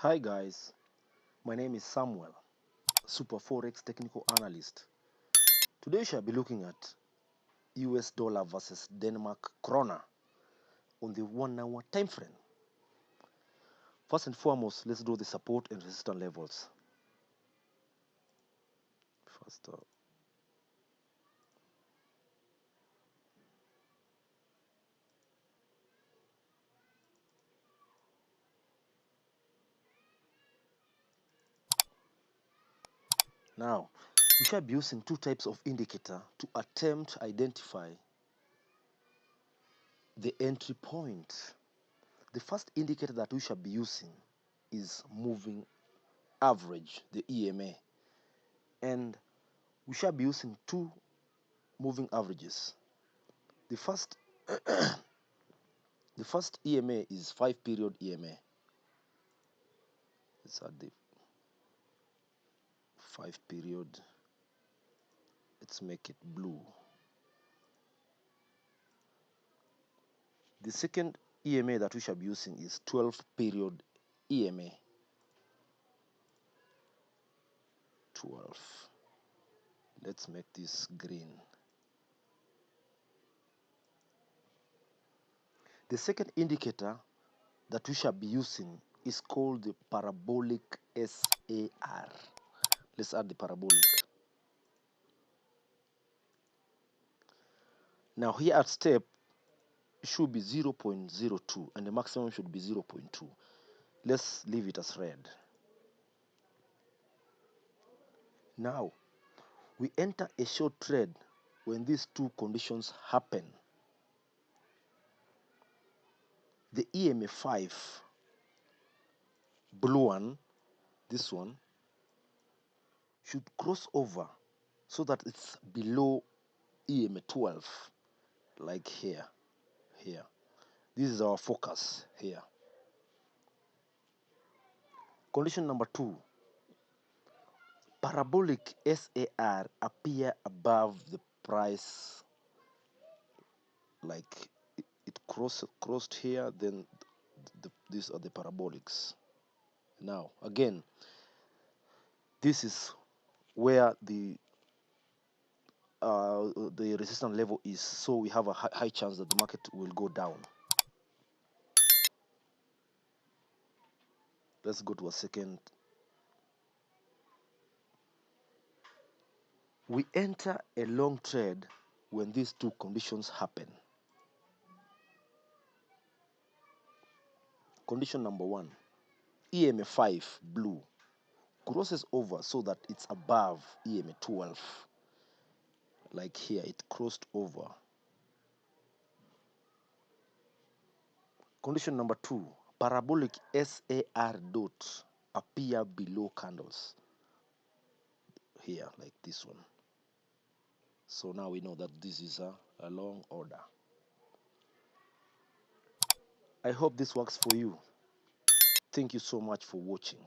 Hi guys, my name is Samuel, Super Forex Technical Analyst. Today we shall be looking at US dollar versus Denmark krona on the 1 hour time frame. First and foremost, let's do the support and resistance levels. First up. Now, we shall be using two types of indicator to attempt to identify the entry point. The first indicator that we shall be using is moving average, the EMA, and we shall be using two moving averages. The first the first EMA is 5-period EMA. Let's add the 5-period. Let's make it blue. The second EMA that we shall be using is 12-period EMA. 12. Let's make this green. The second indicator that we shall be using is called the parabolic SAR. Let's add the parabolic. Now here at step it should be 0.02 and the maximum should be 0.2. Let's leave it as red. Now we enter a short trade when these two conditions happen. The EMA 5, blue one, this one, should cross over so that it's below EMA 12, like here. This is our focus here. Condition number 2, parabolic SAR appear above the price, like it crossed here, then these are the parabolics. Now again, this is where the resistance level is, so we have a high chance that the market will go down. Let's go to a second. We enter a long trade when these two conditions happen. Condition number 1, EMA 5, blue, crosses over so that it's above EMA 12, like here, it crossed over. Condition number 2, parabolic SAR dot appear below candles, here, like this one. So now we know that this is a long order. I hope this works for you. Thank you so much for watching.